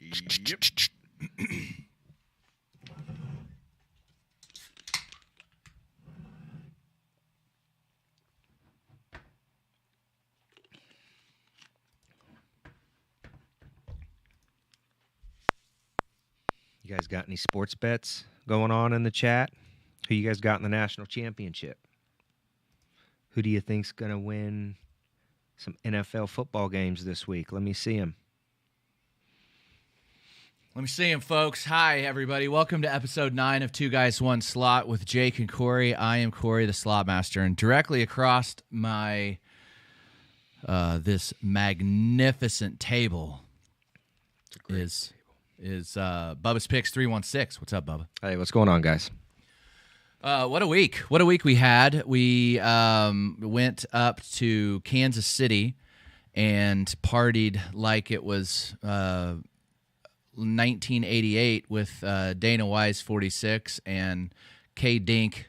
Yep. You guys got any sports bets going on in the chat? Who you guys got in the national championship? Who do you think's going to win some NFL football games this week? Let me see them. Let me see him, folks. Hi, everybody. Welcome to episode 9 of Two Guys, One Slot with Jake and Corey. I am Corey, the Slot Master, and directly across my this magnificent table is Bubbas Picks 316. What's up, Bubba? Hey, what's going on, guys? What a week. What a week we had. We went up to Kansas City and partied like it was 1988 with Dana Wise 46 and K Dink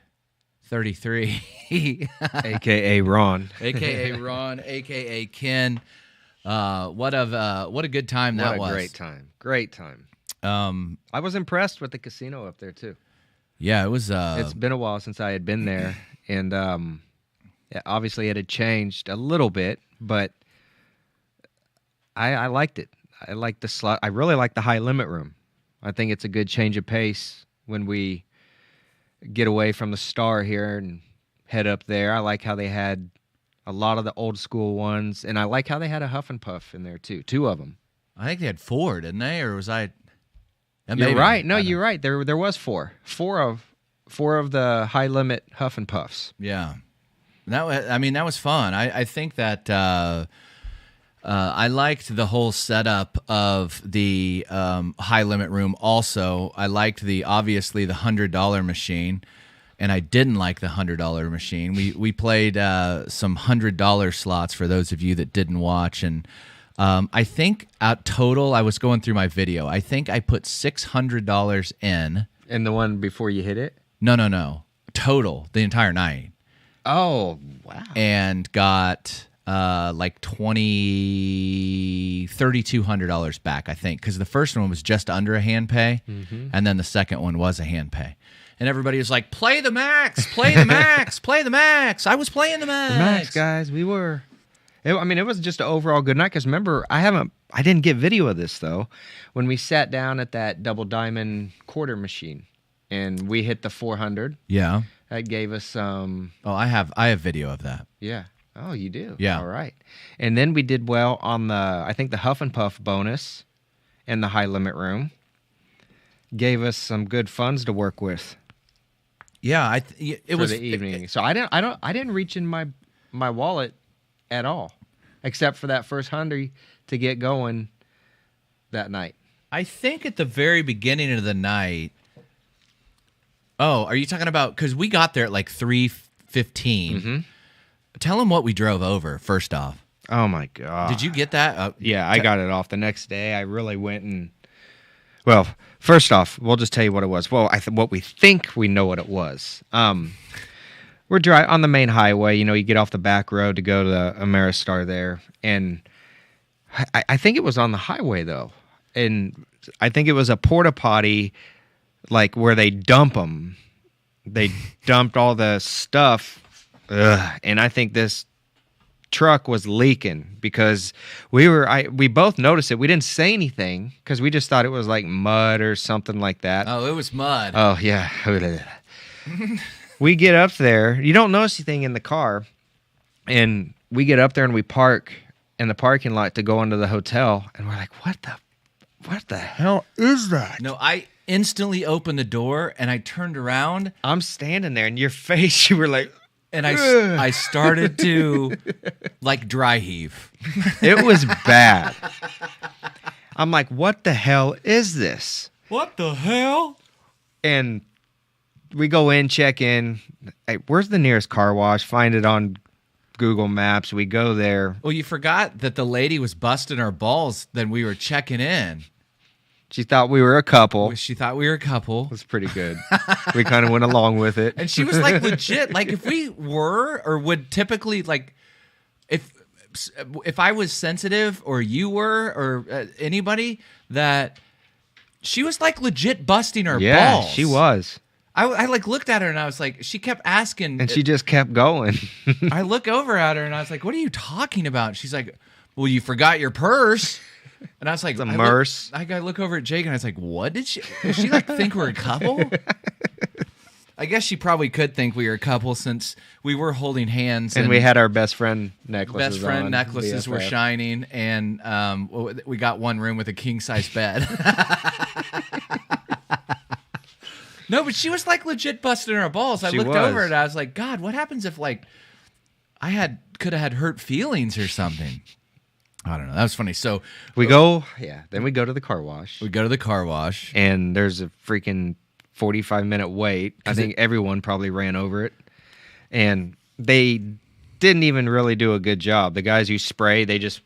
33. A.K.A. Ron. A.K.A. Ron, A.K.A. Ken. What a good time that was. What a great time. Great time. I was impressed with the casino up there, too. Yeah, it was. It's been a while since I had been there, and obviously it had changed a little bit, but I liked it. I like the slot. I really like the high limit room. I think it's a good change of pace when we get away from the Star here and head up there. I like how they had a lot of the old school ones, and I like how they had a Huff and Puff in there too. 2 of them. I think they had 4, didn't they? Or was I? You're right. No, you're right. There was 4. 4 of the high limit Huff and Puffs. Yeah, that was fun. I think that. I liked the whole setup of the high limit room. Also, I liked obviously the $100 machine, and I didn't like the $100 machine. We played some $100 slots for those of you that didn't watch, and I think at total I was going through my video. I think I put $600 in. And the one before you hit it? No. Total the entire night. Oh wow! And got. Like $3,200 back, I think, because the first one was just under a hand pay, and then the second one was a hand pay. And everybody was like, play the max, play the max, play the max. I was playing the max. The max, guys, we were. It was just an overall good night, because remember, I didn't get video of this, though, when we sat down at that double diamond quarter machine, and we hit the 400. Yeah. That gave us some... I have video of that. Yeah. Oh, you do? Yeah. All right. And then we did well on I think the Huff and Puff bonus and the high limit room. Gave us some good funds to work with. Yeah, it was the evening. So I didn't reach in my wallet at all, except for that first 100 to get going that night. I think at the very beginning of the night. Oh, are you talking about, because we got there at like 3:15. Mm-hmm. Tell them what we drove over, first off. Oh, my God. Did you get that? Yeah, I got it off the next day. I really went and... Well, first off, we'll just tell you what it was. Well, what we think we know what it was. We're driving on the main highway. You get off the back road to go to the Ameristar there. And I think it was on the highway, though. And I think it was a porta potty, like where they dump them. They dumped all the stuff. And I think this truck was leaking because we both noticed it. We didn't say anything because we just thought it was like mud or something like that. Oh, it was mud. Oh, yeah. We get up there. You don't notice anything in the car. And we get up there and we park in the parking lot to go into the hotel. And we're like, what the hell is that? No, I instantly opened the door and I turned around. I'm standing there and your face, you were like... And I started to, like, dry heave. It was bad. I'm like, what the hell is this? What the hell? And we go in, check in. Hey, where's the nearest car wash? Find it on Google Maps. We go there. Well, you forgot that the lady was busting our balls then we were checking in. She thought we were a couple. She thought we were a couple. It was pretty good. We kind of went along with it. And she was like legit. Like if we were or would typically like if I was sensitive or you were or anybody that She was like legit busting her Yeah, balls. she was. I like looked at her and I was like, she kept asking. And she just kept going. I look over at her and I was like, what are you talking about? She's like, well, you forgot your purse. And I was like, It's a merce. I look over at Jake and I was like, what did she like think we're a couple? I guess she probably could think we were a couple since we were holding hands. And we had our best friend necklaces necklaces were shining. And we got one room with a king-size bed. No, but she was like legit busting her balls. I looked over and I was like, God, what happens if like I could have had hurt feelings or something? I don't know. That was funny. So then we go to the car wash. We go to the car wash. And there's a freaking 45-minute wait. I think everyone probably ran over it. And they didn't even really do a good job. The guys who spray, they just...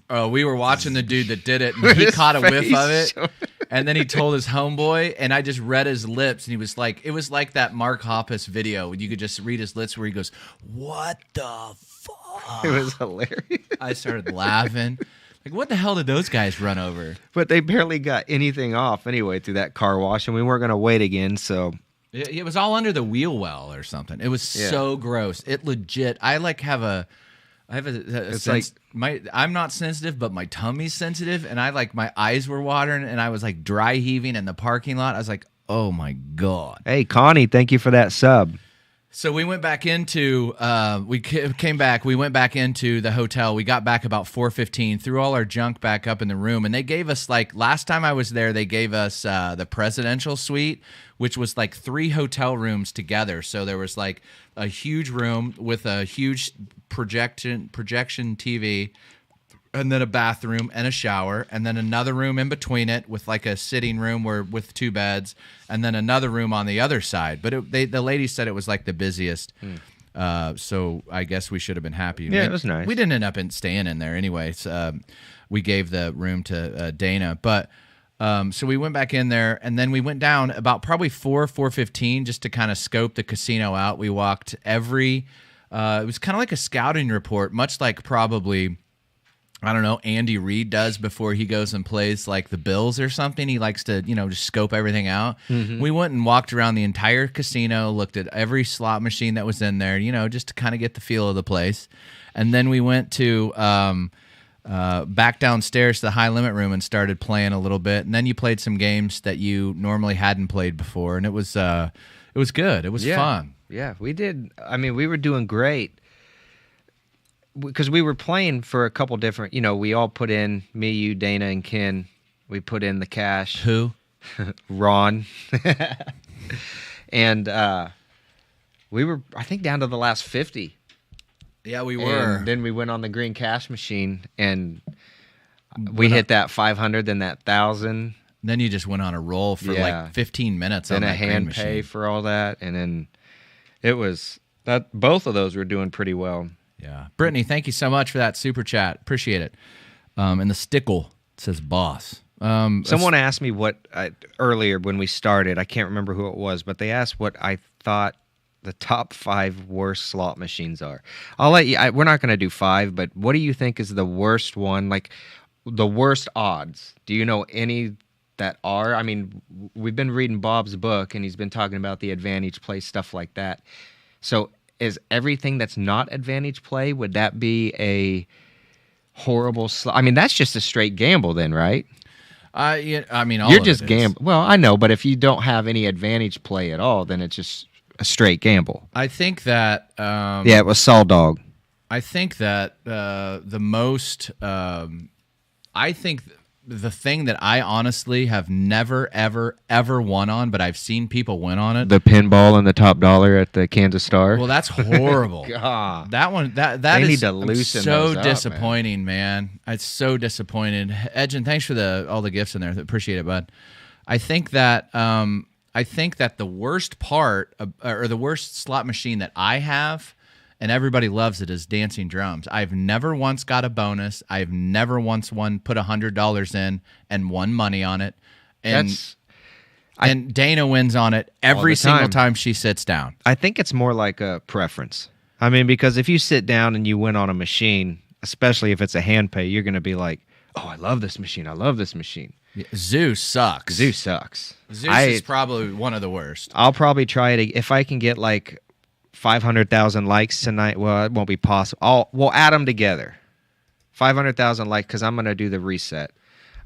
Oh, we were watching the dude that did it, and he caught a whiff of it. And then he told his homeboy, and I just read his lips, and he was like, it was like that Mark Hoppus video. You could just read his lips where he goes, what the fuck? It was hilarious. I started laughing. Like, what the hell did those guys run over? But they barely got anything off anyway through that car wash, and we weren't going to wait again, so... It was all under the wheel well or something. It was so gross. It legit... I have a sense... I'm not sensitive, but my tummy's sensitive, and my eyes were watering, and I was like dry heaving in the parking lot. I was like, oh my God. Hey, Connie, thank you for that sub. So we went back into, we went back into the hotel. We got back about 4:15, threw all our junk back up in the room, and they gave us, last time I was there, they gave us the presidential suite, which was 3 hotel rooms together. So there was a huge room with a huge projection TV, and then a bathroom and a shower, and then another room in between it with a sitting room with 2 beds, and then another room on the other side. But the lady said it was the busiest, so I guess we should have been happy. Yeah, it was nice. We didn't end up staying in there anyway. So, we gave the room to Dana, but so we went back in there, and then we went down about probably 4:15 just to kind of scope the casino out. We walked every. It was kind of like a scouting report, much like probably. I don't know, Andy Reid does before he goes and plays the Bills or something. He likes to, just scope everything out. Mm-hmm. We went and walked around the entire casino, looked at every slot machine that was in there, just to kind of get the feel of the place. And then we went to back downstairs to the high limit room and started playing a little bit. And then you played some games that you normally hadn't played before, and it was good. It was fun. Yeah, we did. I mean, we were doing great. Because we were playing for a couple different, we all put in, me, you, Dana, and Ken, we put in the cash. Who? Ron. And we were, I think, down to the last 50. Yeah, we were. And then we went on the green cash machine, and we hit that 500, then that 1,000. Then you just went on a roll for 15 minutes on that green machine. And a hand pay for all that, and then it was, both of those were doing pretty well. Yeah. Brittany, thank you so much for that super chat. Appreciate it. And the stickle says boss. Someone asked me earlier when we started, I can't remember who it was, but they asked what I thought the top 5 worst slot machines are. I'll let you, we're not going to do 5, but what do you think is the worst one, the worst odds? Do you know any that are? I mean, we've been reading Bob's book, and he's been talking about the advantage play, stuff like that. So is everything that's not advantage play, would that be a horrible slot? I mean, that's just a straight gamble then, right? Yeah, I mean, you're just gambling. Well, I know, but if you don't have any advantage play at all, then it's just a straight gamble. I think that... yeah, it was Saul Dog. I think that the most... I think the thing that I honestly have never, ever, ever won on, but I've seen people win on it. The pinball and the top dollar at the Kansas Star. Well, that's horrible. God. That one, that they is need to loosen so those up, disappointing, man. It's so disappointing. Edgen, thanks for all the gifts in there. Appreciate it, bud. I think that the worst part or the worst slot machine that I have, and everybody loves it, is dancing drums. I've never once got a bonus. I've never once put $100 in and won money on it. And Dana wins on it every single time she sits down. I think it's more like a preference. I mean, because if you sit down and you win on a machine, especially if it's a hand pay, you're going to be like, oh, I love this machine. I love this machine. Yeah, Zeus sucks. Zeus sucks. Zeus is probably one of the worst. I'll probably try it if I can get like 500,000 likes tonight. Well, it won't be possible. We'll add them together. 500,000 likes because I'm going to do the reset.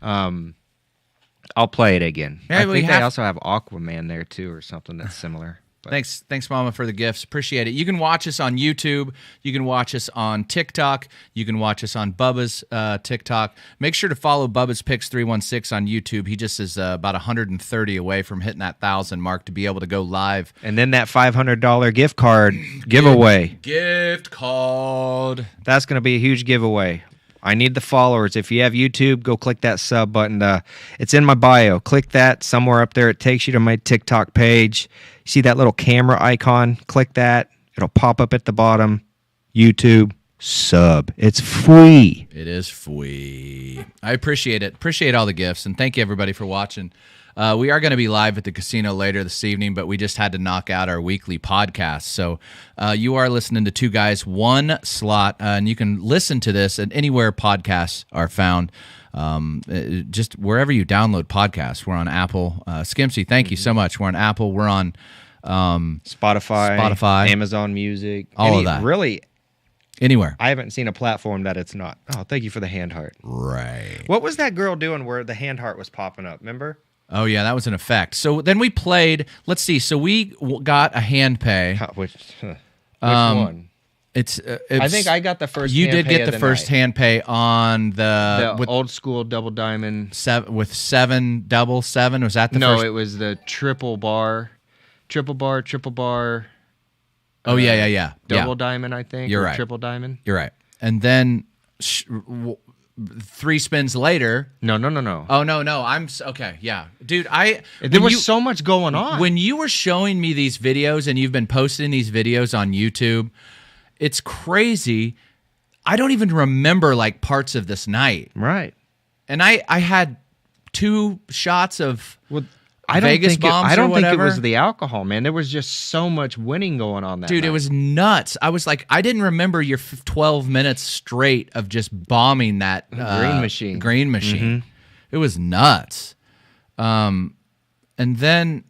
I'll play it again. Yeah, I think they also have Aquaman there too or something that's similar. But. Thanks, Mama, for the gifts. Appreciate it. You can watch us on YouTube. You can watch us on TikTok. You can watch us on Bubba's TikTok. Make sure to follow Bubbas Picks 316 on YouTube. He just is about 130 away from hitting that 1,000 mark to be able to go live. And then that $500 gift card giveaway. Gift card. That's going to be a huge giveaway. I need the followers. If you have YouTube, go click that sub button. It's in my bio. Click that somewhere up there. It takes you to my TikTok page. You see that little camera icon? Click that. It'll pop up at the bottom. YouTube, sub. It's free. It is free. I appreciate it. Appreciate all the gifts, and thank you, everybody, for watching. We are going to be live at the casino later this evening, but we just had to knock out our weekly podcast. So you are listening to Two Guys, One Slot, and you can listen to this at anywhere podcasts are found. Just wherever you download podcasts. We're on Apple. Skimpsy, thank you so much. We're on Apple. We're on Spotify, Amazon Music, all of that. Really, anywhere. I haven't seen a platform that it's not. Oh, thank you for the hand heart. Right. What was that girl doing where the hand heart was popping up? Remember? Oh, yeah, that was an effect. So then we played, let's see, so we got a hand pay. Which one? It's I think I got the first you hand did pay get of the first night. hand pay on the old school double diamond. With double seven. Was that the first? No, it was the triple bar. Oh, yeah. Double diamond, I think. You're or right. Triple diamond. You're right. And then 3 spins later. No. Oh, no. Okay, yeah. Dude, there was so much going on. When you were showing me these videos and you've been posting these videos on YouTube, it's crazy. I don't even remember like parts of this night. Right. And I had 2 shots of I don't Vegas think bombs I don't or think whatever. it was the alcohol, man. There was just so much winning going on that Dude, night. it was nuts. I was like, I didn't remember your 12 minutes straight of just bombing that green machine. Mm-hmm. It was nuts. And then,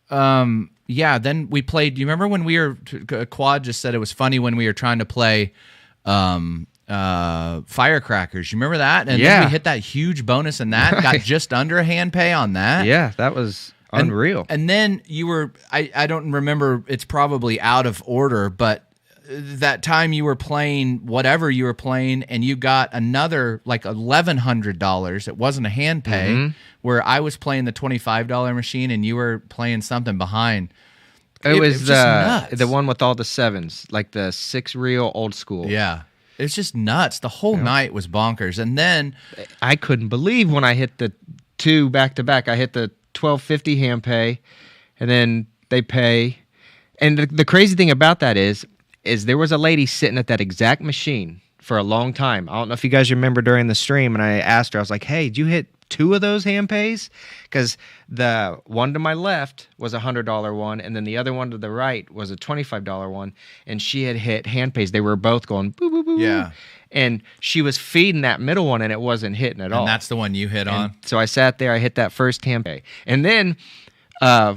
then we played. Do you remember when we were? Quad just said it was funny when we were trying to play firecrackers. You remember that? And then we hit that huge bonus in that. Got just under a hand pay on that. Yeah, that was unreal. And then you were, I don't remember, it's probably out of order, but that time you were playing whatever you were playing and you got another like $1,100. It wasn't a hand pay, where I was playing the $25 machine and you were playing something behind. It was just nuts. the one with all the sevens, like the 6 reel old school. Yeah. It's just nuts. The whole night was bonkers. And then I couldn't believe when I hit the 2 back to back. I hit the $12.50 hand pay, and then they pay. And the crazy thing about that is there was a lady sitting at that exact machine for a long time. I don't know if you guys remember during the stream, and I asked her, I was like, hey, did you hit 2 of those hand pays? Because the one to my left was a $100 one, and then the other one to the right was a $25 one, and she had hit hand pays. They were both going boo, boo, boo. Yeah. And she was feeding that middle one, and it wasn't hitting at all. And that's the one you hit on? So I sat there, I hit that first hand pay. And then a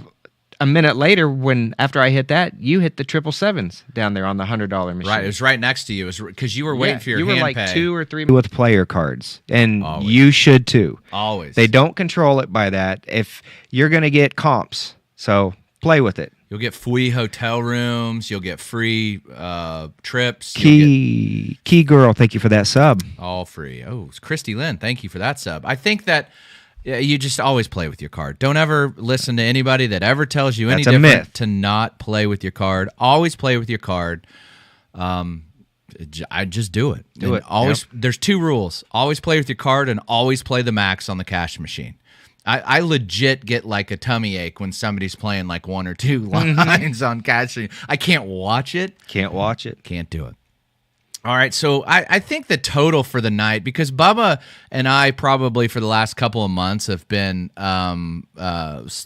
minute later, after I hit that, you hit the 777s down there on the $100 machine. Right, it was right next to you. It was because you were waiting for your hand pay. You were like 2 or 3 with player cards, and Always. you should too. Always. They don't control it by that. If you're going to get comps, so play with it. You'll get free hotel rooms. You'll get free trips. Key girl, thank you for that sub. All free. Oh, it's Christy Lynn. Thank you for that sub. I think that you just always play with your card. Don't ever listen to anybody that ever tells you any That's a different myth. to not play with your card. Always play with your card. I just do it. Do it. Always. Yep. There's 2 rules. Always play with your card and always play the max on the cash machine. I legit get like a tummy ache when somebody's playing like 1 or 2 lines on cash. I can't watch it. Can't watch it. Can't do it. All right, so I think the total for the night, because Bubba and I probably for the last couple of months have been,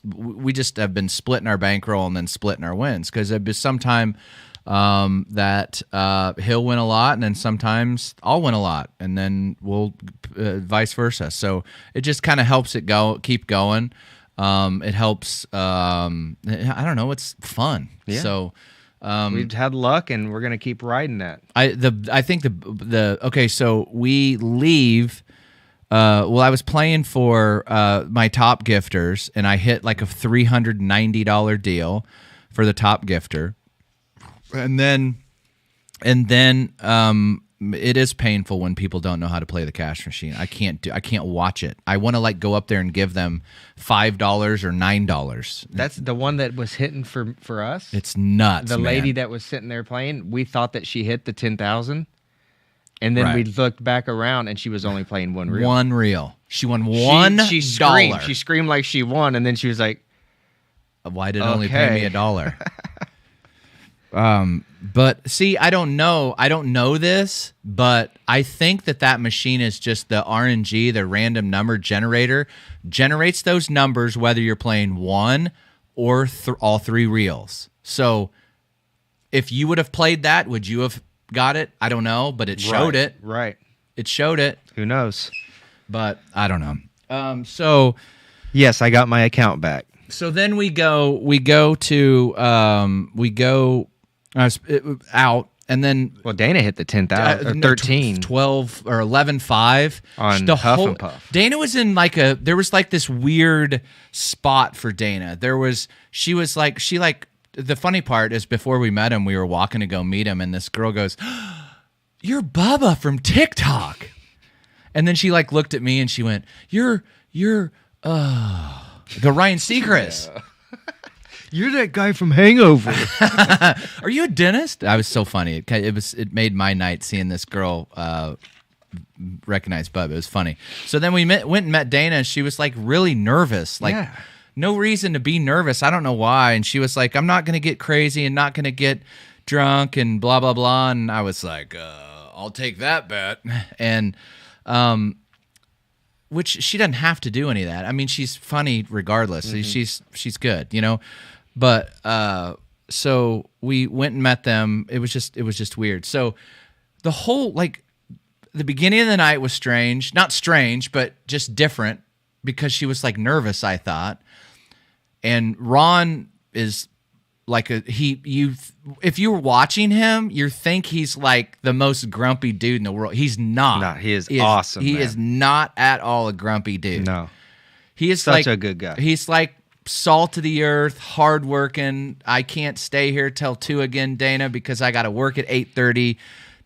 we just have been splitting our bankroll and then splitting our wins, because sometime that he'll win a lot, and then sometimes I'll win a lot, and then we'll vice versa. So it just kind of helps it keep going. It helps. I don't know. It's fun. Yeah. So we've had luck, and we're gonna keep riding that. I think okay. So we leave. Well, I was playing for my top gifters, and I hit like a $390 deal for the top gifter, and then it is painful when people don't know how to play the cash machine. I can't watch it. I want to like go up there and give them $5 or $9. That's the one that was hitting for us. It's nuts. The man. lady that was sitting there playing, we thought that she hit the 10,000. And then Right. we looked back around, and she was only playing one reel. One reel. She won $1. She screamed. She screamed like she won, and then she was like, "Why did it only pay me $1?" But see, I don't know this, but I think that machine is just the RNG, the random number generator, generates those numbers whether you're playing one or all three reels. So if you would have played that, would you have got it? I don't know, but it showed it. Right. It showed it. Who knows? But I don't know. So yes, I got my account back. So then we go out, and then Well, Dana hit the 10,000 or 13. 12 or 11.5 On the Huff whole, and Puff. Dana was in there was like this weird spot for Dana. The funny part is before we met him, we were walking to go meet him, and this girl goes, "You're Bubba from TikTok." And then she like looked at me and she went, "You're the Ryan Seacrest." Yeah. You're that guy from Hangover. Are you a dentist? I was so funny. It made my night seeing this girl recognize Bubba. It was funny. So then we went and met Dana, and she was like really nervous. Like no reason to be nervous. I don't know why. And she was like, "I'm not going to get crazy and not going to get drunk and blah, blah, blah." And I was like, "I'll take that bet." And which she doesn't have to do any of that. I mean, she's funny regardless. Mm-hmm. She's good, you know. But so we went and met them. It was just weird. So the whole the beginning of the night was strange. Not strange, but just different because she was like nervous, I thought. And Ron is like if you were watching him, you think he's like the most grumpy dude in the world. He's not. No, he is awesome. He man. is not at all a grumpy dude. No. He is such a good guy. He's like salt of the earth, hardworking. I can't stay here till 2 again, Dana, because I got to work at 8:30.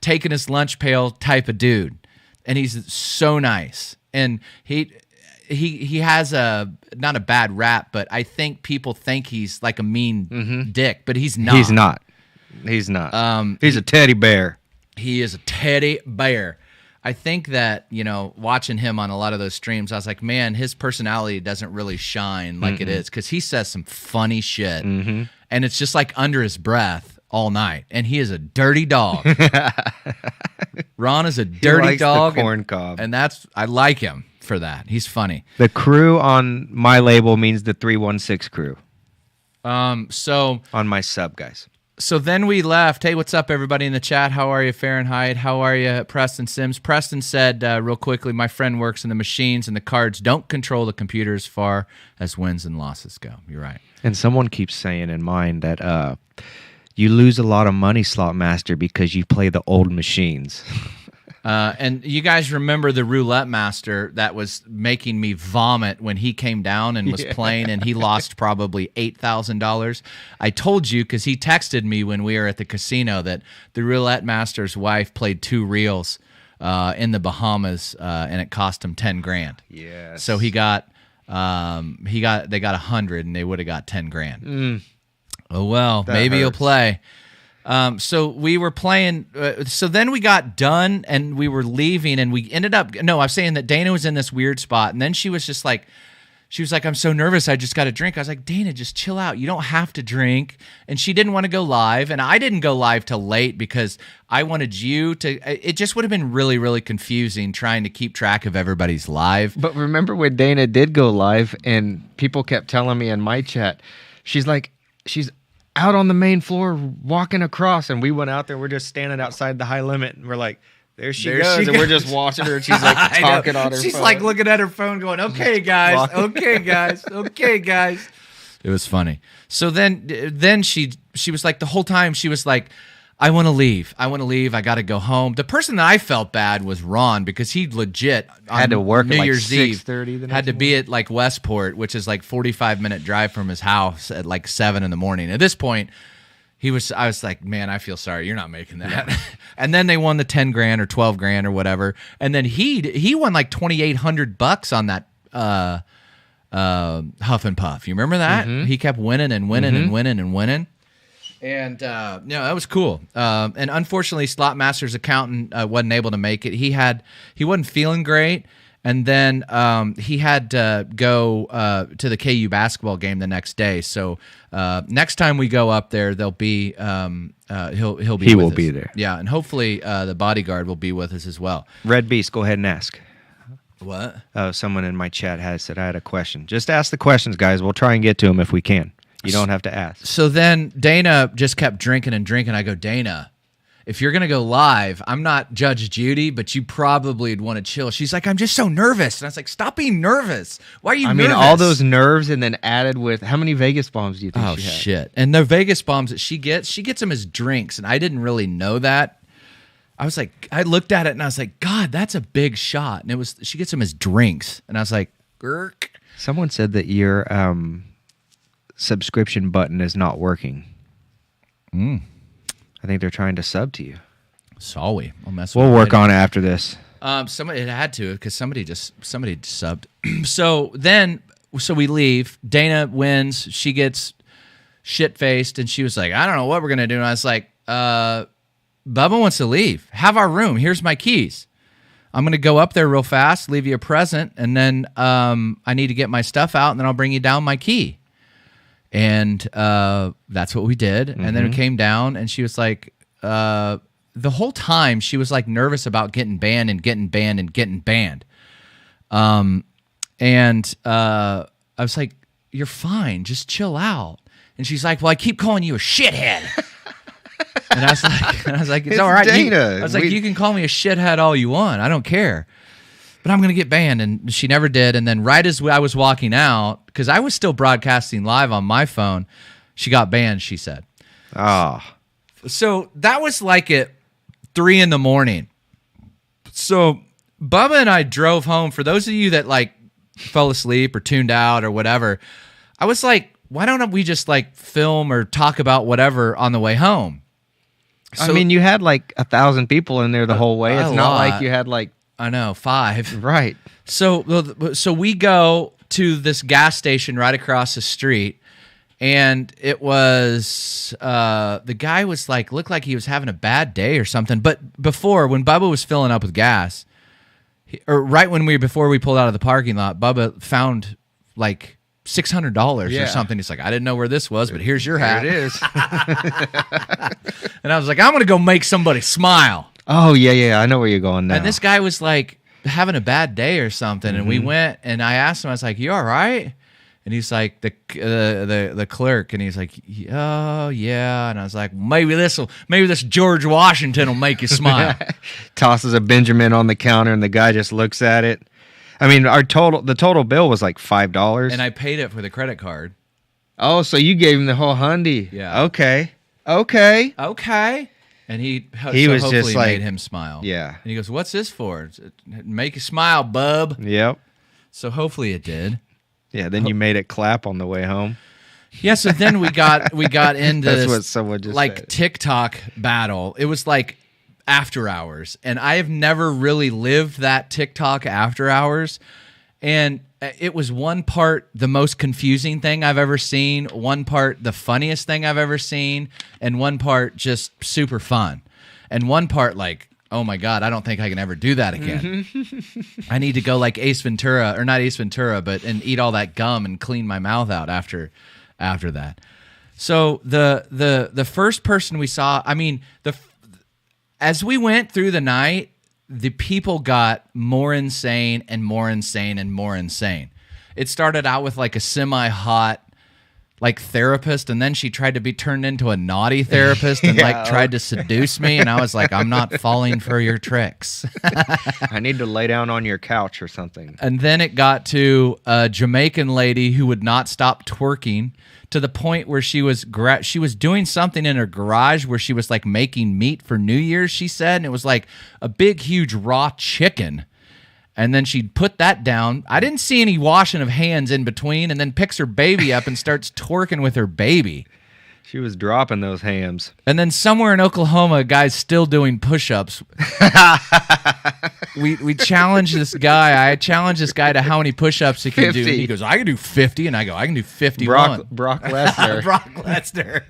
Taking his lunch pail type of dude, and he's so nice. And he has not a bad rap, but I think people think he's like a mean dick, but he's not. He's not. He's not. He's a teddy bear. He is a teddy bear. I think that, watching him on a lot of those streams, I was like, man, his personality doesn't really shine like it is, because he says some funny shit, and it's just like under his breath all night, and he is a dirty dog. Ron is a dirty dog, the corn cob, and I like him for that. He's funny. The crew on my label means the 316 crew. So on my sub, guys. So then we left. Hey, what's up, everybody in the chat? How are you, Fahrenheit? How are you, Preston Sims? Preston said real quickly, my friend works in the machines, and the cards don't control the computer as far as wins and losses go. You're right. And someone keeps saying in mine that you lose a lot of money, Slot Master, because you play the old machines. And you guys remember the Roulette Master that was making me vomit when he came down and was playing, and he lost probably $8,000. I told you because he texted me when we were at the casino that the Roulette Master's wife played 2 reels in the Bahamas, and it cost him $10,000. Yes. So they got 100, and they would have got $10,000. Oh well, maybe he'll play. So we were playing. So then we got done and we were leaving, and we ended up. No, I'm saying that Dana was in this weird spot, and then she was just like, "I'm so nervous. I just got to drink." I was like, "Dana, just chill out. You don't have to drink." And she didn't want to go live, and I didn't go live till late because I wanted you to. It just would have been really, really confusing trying to keep track of everybody's live. But remember when Dana did go live, and people kept telling me in my chat, she's out on the main floor walking across, and we went out there. We're just standing outside the high limit, and we're like, there she goes, and we're just watching her, and she's like talking on her She's phone. like looking at her phone going, okay, guys, okay, guys, okay, guys. It was funny. So then she was like, the whole time she was like, I want to leave. I got to go home. The person that I felt bad was Ron, because he legit had to work New at like Year's Eve. 6:30 Had to be at like Westport, which is like 45-minute drive from his house at like 7 in the morning. At this point, I was like, man, I feel sorry. You're not making that. Yeah. And then they won the 10 grand or 12 grand or whatever. And then he won like $2,800 on that Huff and Puff. You remember that? Mm-hmm. He kept winning and winning and winning and winning. And that was cool. And unfortunately, Slotmaster's accountant wasn't able to make it. He wasn't feeling great, and then he had to go to the KU basketball game the next day. So next time we go up there, there'll be he'll be. He will be there. Yeah, and hopefully the bodyguard will be with us as well. Red Beast, go ahead and ask. What? Someone in my chat said I had a question. Just ask the questions, guys. We'll try and get to them if we can. You don't have to ask. So then Dana just kept drinking and drinking. I go, Dana, if you're going to go live, I'm not Judge Judy, but you probably would want to chill. She's like, I'm just so nervous. And I was like, stop being nervous. Why are you nervous? I mean, all those nerves and then added with, how many Vegas bombs do you think she had? Oh, shit. And the Vegas bombs that she gets them as drinks. And I didn't really know that. I was like, I looked at it and I was like, God, that's a big shot. And she gets them as drinks. And I was like, Gurk. Someone said that your subscription button is not working. I think they're trying to sub to you. Sorry, we'll work on it after this. Somebody it had to, because somebody subbed. So we leave. Dana wins. She gets shit faced, and she was like, I don't know what we're gonna do. And I was like, Bubba wants to leave. Have our room. Here's my keys. I'm gonna go up there real fast, leave you a present, and then I need to get my stuff out, and then I'll bring you down my key. And that's what we did. Mm-hmm. And then it came down, and she was like, the whole time she was like nervous about getting banned and getting banned and getting banned. I was like, you're fine, just chill out. And she's like, well, I keep calling you a shithead. And I was like, it's all right. You can call me a shithead all you want. I don't care. But I'm going to get banned. And she never did. And then right as I was walking out, because I was still broadcasting live on my phone, she got banned, she said. Oh. So that was like at 3 a.m. So Bubba and I drove home. For those of you that like fell asleep or tuned out or whatever, I was like, why don't we just like film or talk about whatever on the way home? So, I mean, you had like 1,000 people in there the whole way. It's not like you had like... I know, 5. Right. So we go to this gas station right across the street, and it was the guy was like, looked like he was having a bad day or something. But before, when Bubba was filling up with gas, before we pulled out of the parking lot, Bubba found like $600 or something. He's like, I didn't know where this was, but here's your hat. Here it is. And I was like, I'm gonna go make somebody smile. Oh, yeah, I know where you're going now. And this guy was like having a bad day or something, and we went, and I asked him, I was like, you all right? And he's like, the clerk, and he's like, oh, yeah. And I was like, maybe this George Washington will make you smile. Tosses a Benjamin on the counter, and the guy just looks at it. I mean, the total bill was like $5. And I paid it for the credit card. Oh, so you gave him the whole hundy. Yeah. Okay. And he was hopefully just like, made him smile. Yeah. And he goes, what's this for? Make you smile, bub. Yep. So hopefully it did. Yeah, then you made it clap on the way home. Yeah, so then we got into That's this what someone just like said. TikTok battle. It was like after hours. And I have never really lived that TikTok after hours. And it was one part the most confusing thing I've ever seen, one part the funniest thing I've ever seen, and one part just super fun. And one part like, oh my God, I don't think I can ever do that again. I need to go like Ace Ventura, or not Ace Ventura, and eat all that gum and clean my mouth out after that. So the first person we saw, I mean, as we went through the night, the people got more insane and more insane and more insane. It started out with like a semi-hot like therapist, and then she tried to be turned into a naughty therapist and like tried to seduce me, and I was like, I'm not falling for your tricks. I need to lay down on your couch or something. And then it got to a Jamaican lady who would not stop twerking to the point where she was doing something in her garage where she was like making meat for New Year's, she said, and it was like a big huge raw chicken. And then she'd put that down. I didn't see any washing of hands in between, and then picks her baby up and starts twerking with her baby. She was dropping those hams. And then somewhere in Oklahoma, a guy's still doing push-ups. we challenged this guy. I challenged this guy to how many push-ups he can do. And he goes, I can do 50. And I go, I can do 51. Brock Lesnar. Brock Lesnar.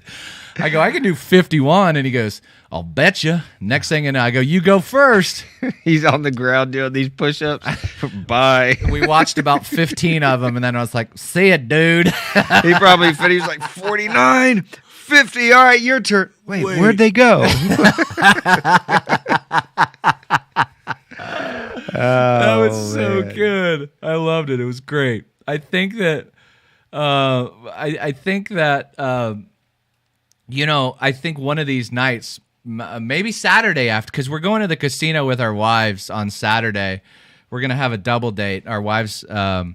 I go, I can do 51. And he goes, I'll bet you. Next thing you know, I go, you go first. He's on the ground doing these push-ups. Bye. We watched about 15 of them, and then I was like, see it, dude. He probably finished like 49, 50. All right, your turn. Wait. Where'd they go? That was so good. I loved it. It was great. I think that I think one of these nights, maybe Saturday after, because we're going to the casino with our wives on Saturday. We're going to have a double date. Our wives are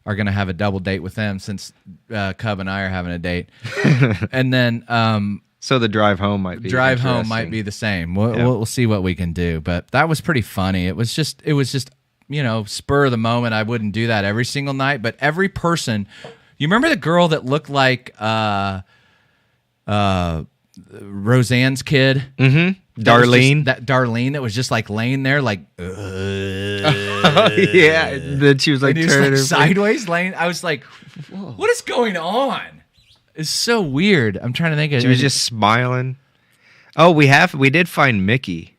going to have a double date with them since Cub and I are having a date. And then so the drive home might be the same. We'll see what we can do. But that was pretty funny. It was just spur of the moment. I wouldn't do that every single night, but every person. You remember the girl that looked like Roseanne's kid? Mm-hmm. Darlene. That Darlene that was just like laying there like yeah. Then she was like turning like sideways laying. I was like, whoa, what is going on? It's so weird. I'm trying to think of it. She was just smiling. Oh, we did find Mickey.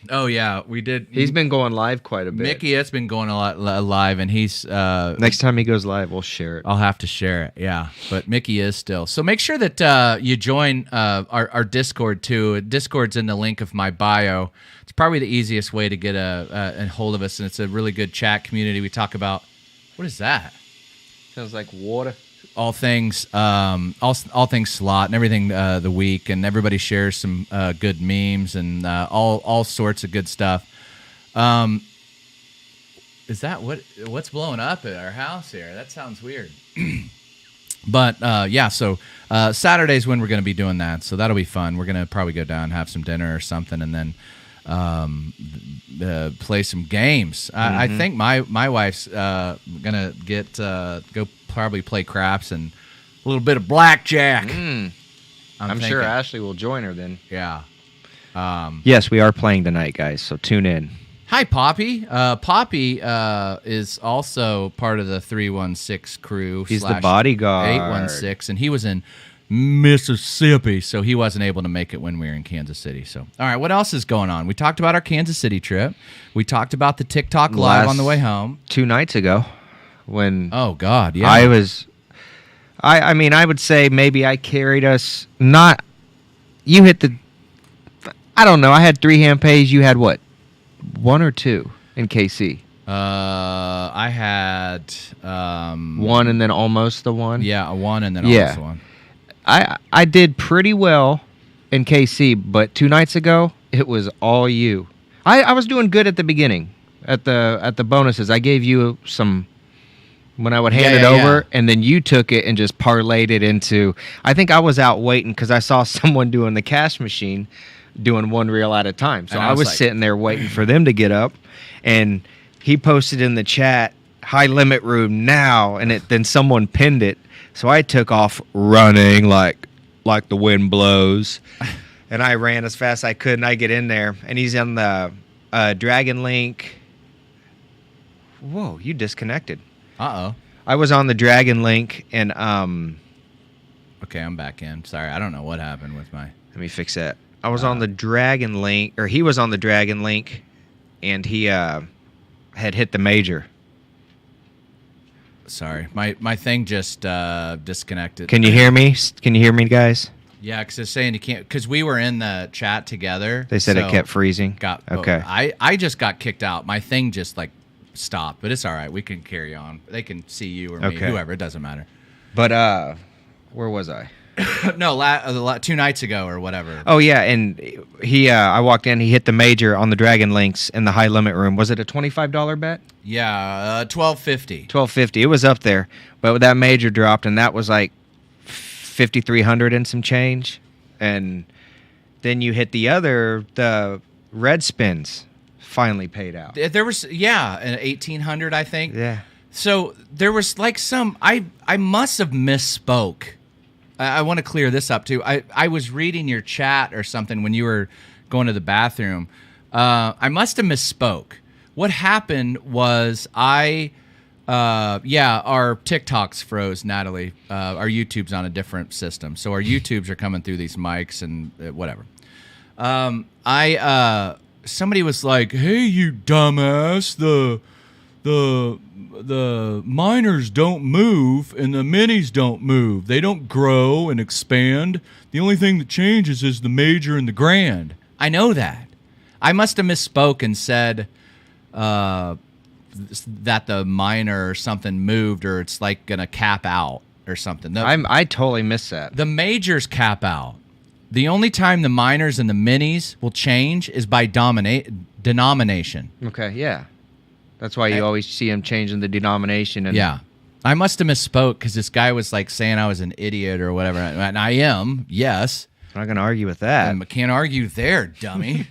Oh yeah, we did. He's been going live quite a bit. Mickey has been going a lot live, and he's next time he goes live, we'll share it. I'll have to share it. Yeah, but Mickey is still. So make sure that you join our Discord too. Discord's in the link of my bio. It's probably the easiest way to get a hold of us, and it's a really good chat community. We talk about what is that? Sounds like water. All things slot and everything the week, and everybody shares some good memes and all sorts of good stuff. Is that what's blowing up at our house here? That sounds weird. But yeah, so Saturday's when we're going to be doing that, so that'll be fun. We're going to probably go down, have some dinner or something, and then play some games. Mm-hmm. I think my wife's gonna go probably play craps and a little bit of blackjack. I'm sure Ashley will join her then. Yeah. Yes, we are playing tonight, guys, so tune in. Hi, Poppy. Poppy is also part of the 316 crew. He's the bodyguard. 816, and he was in Mississippi, so he wasn't able to make it when we were in Kansas City. So, all right, what else is going on? We talked about our Kansas City trip. We talked about the TikTok live on the way home 2 nights ago. When oh god, yeah, I mean, I would say maybe I carried us. Not you hit the. I don't know. I had 3 handpays. You had what? 1 or 2 in KC. I had 1 and then almost the 1. Yeah, a 1 and then almost the 1. I did pretty well in KC, but 2 nights ago it was all you. I was doing good at the beginning at the bonuses. I gave you some when I would hand it over, and then you took it and just parlayed it into. I think I was out waiting because I saw someone doing the cash machine, doing 1 reel at a time. So I was like, sitting there waiting for them to get up, and he posted in the chat, "High limit room now," and then someone pinned it. So I took off running like the wind blows, and I ran as fast as I could, and I get in there, and he's on the Dragon Link. Whoa, you disconnected. Uh-oh. I was on the Dragon Link, and okay, I'm back in. Sorry, I don't know what happened with my. Let me fix that. I was on the Dragon Link, or he was on the Dragon Link, and he had hit the major. Sorry, my thing just disconnected. Can you hear me? Can you hear me, guys? Yeah, because it's saying you can't. Because we were in the chat together. They said it kept freezing. Okay. I just got kicked out. My thing just like stopped, but it's all right. We can carry on. They can see you or me, whoever. It doesn't matter. But Where was I? No, 2 nights ago or whatever. Oh yeah, and I walked in. He hit the major on the Dragon Links in the high limit room. Was it a $25 bet? Yeah, $12.50. $12.50. It was up there, but that major dropped, and that was like 5,300 and some change. And then you hit the red spins. Finally paid out. There was an 1,800, I think. Yeah. So there was like I must have misspoke. I want to clear this up too. I was reading your chat or something when you were going to the bathroom. I must have misspoke. What happened was our TikToks froze, Natalie. Our YouTube's on a different system. So our YouTubes are coming through these mics and whatever. Somebody was like, "Hey, you dumbass, the minors don't move and the minis don't move. They don't grow and expand. The only thing that changes is the major and the grand." I know that. I must have misspoke and said that the minor or something moved, or it's like gonna cap out or something. I totally missed that. The majors cap out. The only time the minors and the minis will change is by denomination. Okay, yeah. That's why you always see him changing the denomination. And yeah. I must have misspoke because this guy was like saying I was an idiot or whatever. And I am, yes. I'm not going to argue with that. I can't argue there, dummy.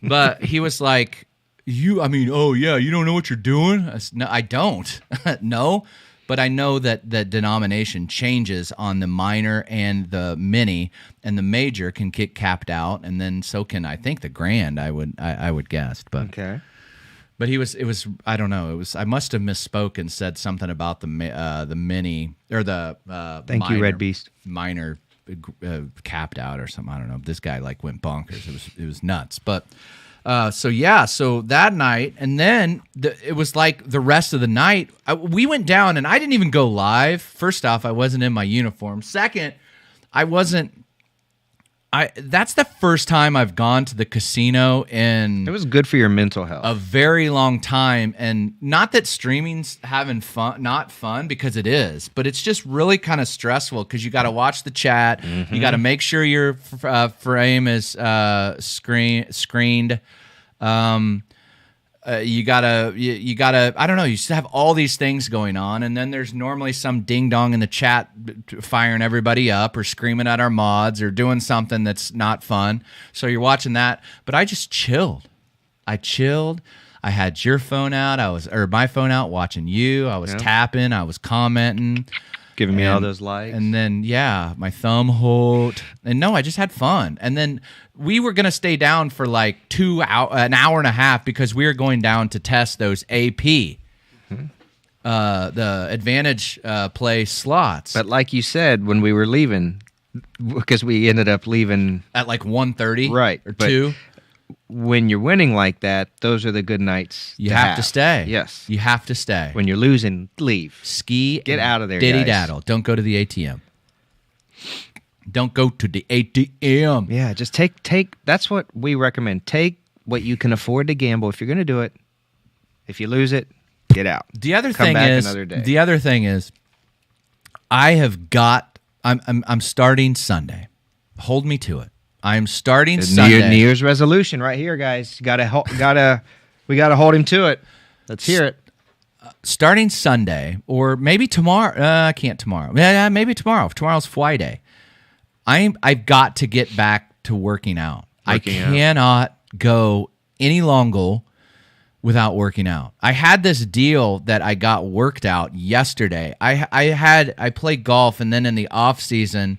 But he was like, you don't know what you're doing? No, I don't. No. But I know that the denomination changes on the minor and the mini, and the major can get capped out, and then so can, I think, the grand, I would guess. But okay. But it was I don't know, I must have misspoke and said something about the mini or the Thank you, Red Beast. Minor capped out or something. I don't know. This guy like went bonkers. It was nuts. But so that night, and then it was like the rest of the night, we went down, and I didn't even go live. First off, I wasn't in my uniform. Second, that's the first time I've gone to the casino in it was good for your mental health. A very long time, and not that streaming's not fun, because it is, but it's just really kind of stressful because you got to watch the chat, you got to make sure your frame is screened. You gotta I don't know, you just have all these things going on, and then there's normally some ding dong in the chat firing everybody up or screaming at our mods or doing something that's not fun, so you're watching that. But I just chilled. I had your phone out, my phone out, watching you. I was tapping, I was commenting, giving me all those likes, and then my thumb hold, and no, I just had fun. And then we were gonna stay down for like an hour and a half because we were going down to test those AP, the advantage play slots. But like you said, when we were leaving, because we ended up leaving at like 1:30, right, or 2. When you're winning like that, those are the good nights. You have to stay. Yes, you have to stay. When you're losing, leave. Get out of there. Diddy daddle. Don't go to the ATM. Don't go to the ATM. Yeah, just take. That's what we recommend. Take what you can afford to gamble. If you're going to do it, if you lose it, get out. The other thing is, I'm starting Sunday. Hold me to it. I'm starting Sunday. New Year's resolution right here, guys. We gotta hold him to it. Let's hear it. Starting Sunday, or maybe tomorrow. I can't tomorrow. Yeah, maybe tomorrow. Tomorrow's Friday. I've got to get back to working out. I cannot go any longer without working out. I had this deal that I got worked out yesterday. I play golf, and then in the off season,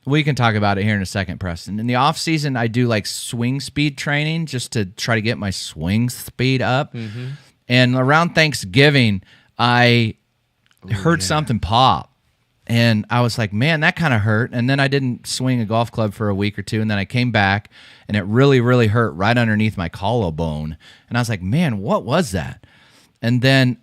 we can talk about it here in a second, Preston. In the off season, I do like swing speed training just to try to get my swing speed up. Mm-hmm. And around Thanksgiving, I heard something pop, and I was like, man, that kind of hurt. And then I didn't swing a golf club for a week or two, and then I came back, and it really, really hurt right underneath my collarbone. And I was like, man, what was that? And then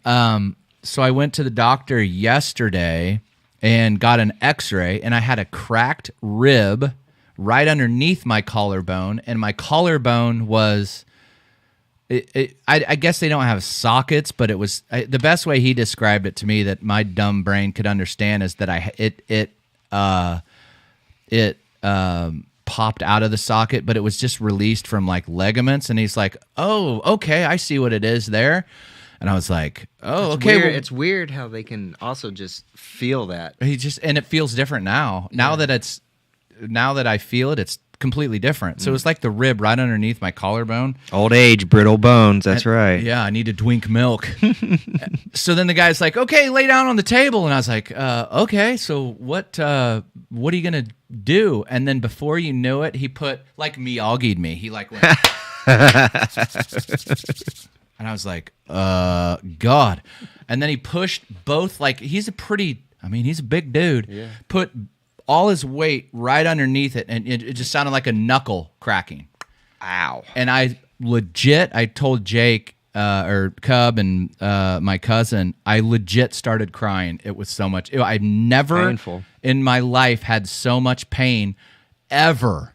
so I went to the doctor yesterday and got an x-ray, and I had a cracked rib right underneath my collarbone, and my collarbone was I guess they don't have sockets, but it was the best way he described it to me that my dumb brain could understand is that it popped out of the socket, but it was just released from like ligaments. And he's like, "Oh, okay, I see what it is there." And I was like, "Oh, okay." Weird. It's weird how they can also just feel that. And it feels different now. Now that I feel it, it's completely different. So it's like the rib right underneath my collarbone. Old age, brittle bones. That's right. Yeah, I need to drink milk. So then the guy's like, "Okay, lay down on the table." And I was like, "Okay, so what are you gonna do?" And then before you know it, he put like Miyagi'd me. He like went, and I was like, God. And then he pushed both. Like he's a big dude. Yeah. Put all his weight right underneath it, and it just sounded like a knuckle cracking. Ow. And I told Jake or Cub and my cousin, I legit started crying. It was so much. I've never Painful. in my life had so much pain ever.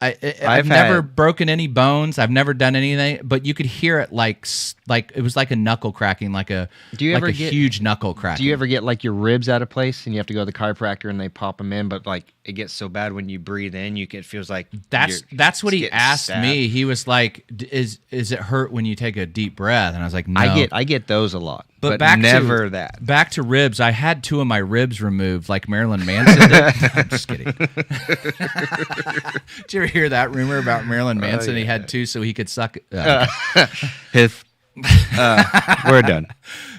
I've never broken any bones. I've never done anything, but you could hear it like it was like a knuckle cracking, like a huge knuckle cracking. Do you ever get like your ribs out of place and you have to go to the chiropractor and they pop them in, but like it gets so bad when you breathe in, it feels like that's what he asked me. He was like, "Is it hurt when you take a deep breath?" And I was like, "No." I get those a lot, but never that. Back to ribs. I had 2 of my ribs removed, like Marilyn Manson did. I'm just kidding. Did you ever hear that rumor about Marilyn Manson? He had 2 so he could suck. We're done.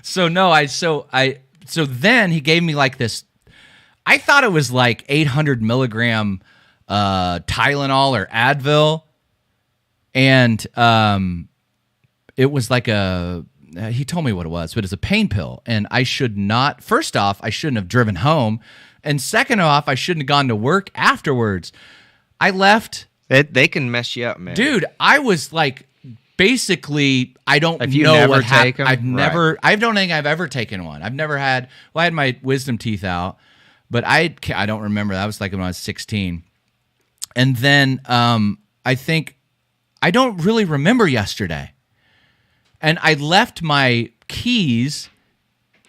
So no, so then he gave me like this. I thought it was like 800 milligram Tylenol or Advil, and it was like he told me what it was, but it's a pain pill, and first off, I shouldn't have driven home, and second off, I shouldn't have gone to work afterwards. I left. They can mess you up, man. Dude, I was like, basically, I don't Have you know never what happened. taken? I don't think I've ever taken one. I've never had, I had my wisdom teeth out, but I don't remember. That was like when I was 16. And then I don't really remember yesterday. And I left my keys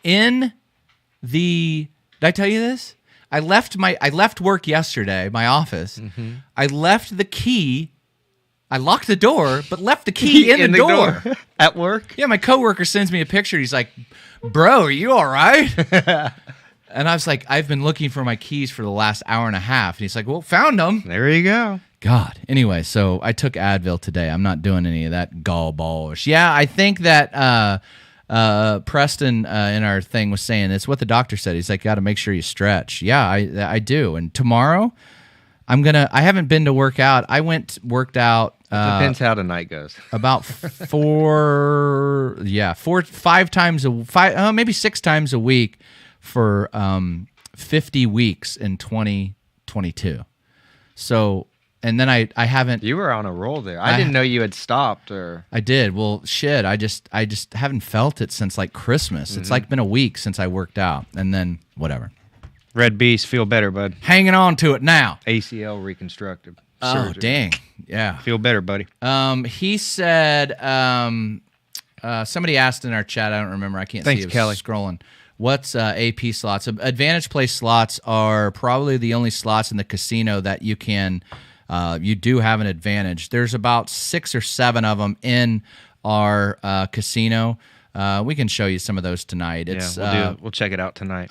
in did I tell you this? I left work yesterday, my office. Mm-hmm. I left the key. I locked the door, but left the key in the door. At work? Yeah, my coworker sends me a picture. He's like, "Bro, are you all right?" And I was like, "I've been looking for my keys for the last hour and a half." And he's like, "Well, found them." There you go. God. Anyway, so I took Advil today. I'm not doing any of that gall ballish. Yeah, I think that Preston in our thing was saying it's what the doctor said. He's like, "Got to make sure you stretch." Yeah, I do. And tomorrow, I haven't been to work out. I worked out. Depends how the night goes. About 5 times maybe 6 times a week for 50 weeks in 2022. So, and then I haven't. You were on a roll there. I didn't know you had stopped. Or I did. Well, shit. I just haven't felt it since like Christmas. Mm-hmm. It's like been a week since I worked out, and then whatever. Red Beast, feel better, bud. Hanging on to it now. ACL reconstructed. Oh, surgery. Dang. Yeah. Feel better, buddy. He said, somebody asked in our chat, I don't remember, I can't see it. Kelly. Scrolling. What's AP slots? Advantage Play slots are probably the only slots in the casino that you can, you do have an advantage. There's about 6 or 7 of them in our casino. We can show you some of those tonight. We'll check it out tonight.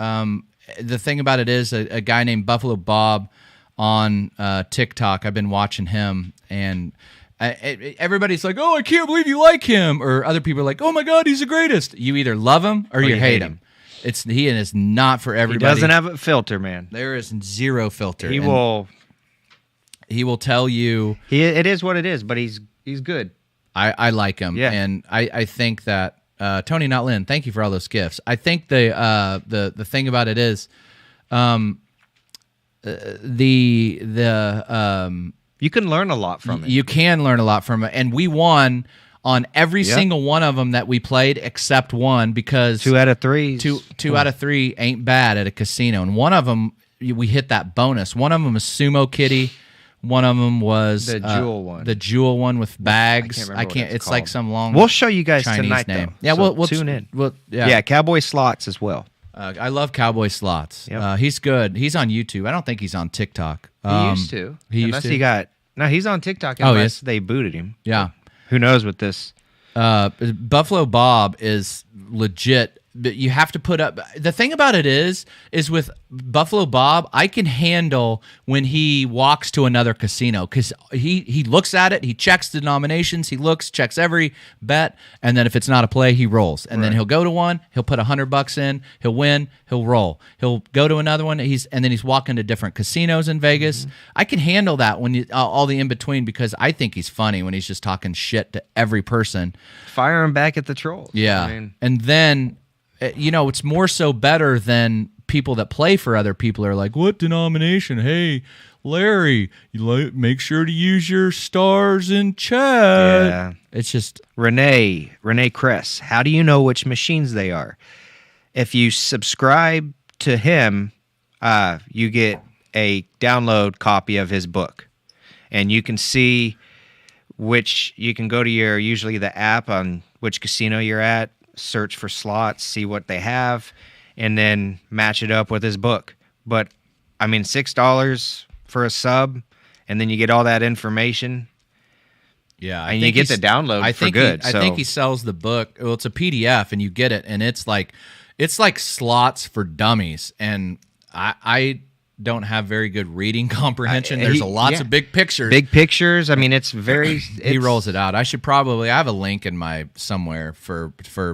The thing about it is a guy named Buffalo Bob on TikTok. I've been watching him, and everybody's like, "Oh, I can't believe you like him," or other people are like, "Oh my God, he's the greatest." You either love him or you hate him. He is not for everybody. He doesn't have a filter, man. There is zero filter. He will tell you. It is what it is, but he's good. I like him, yeah. And I think that Tony, not Lynn. Thank you for all those gifts. I think the thing about it is, you can learn a lot from it. You can learn a lot from it, and we won on every single one of them that we played except one, because 2 out of 3. Two out of 3 ain't bad at a casino, and one of them we hit that bonus. One of them is Sumo Kitty. One of them was The Jewel one. The Jewel one with bags. remember what it's It's called. like some long. We'll show you guys Chinese tonight, name. though. Yeah, So we'll tune in. Yeah, Cowboy Slots as well. I love Cowboy Slots. Yep. He's good. He's on YouTube. I don't think he's on TikTok. He used to. Unless He's on TikTok Oh, unless yes. they booted him. Yeah. Who knows with this? Buffalo Bob is legit. But you have to put up. The thing about it is with Buffalo Bob, I can handle when he walks to another casino because he looks at it, he checks the denominations, checks every bet, and then if it's not a play, he rolls. And then he'll go to one, he'll put $100 in, he'll win, he'll roll. He'll go to another one, and then he's walking to different casinos in Vegas. Mm-hmm. I can handle that when all the in between because I think he's funny when he's just talking shit to every person. Fire him back at the trolls. Yeah, and then. It's more so better than people that play for other people are like, what denomination? Hey, Larry, make sure to use your stars in chat. Yeah. It's just... Renee Kress, how do you know which machines they are? If you subscribe to him, you get a download copy of his book. And you can see you can go to usually the app on which casino you're at, search for slots, see what they have, and then match it up with his book. But I mean, $6 for a sub, and then you get all that information. Yeah, and you get the download for good. I think he sells the book. Well, it's a PDF, and you get it, and it's like slots for dummies. And I don't have very good reading comprehension. There's lots of big pictures. Big pictures. I mean, it's very. He rolls it out. I have a link in my somewhere for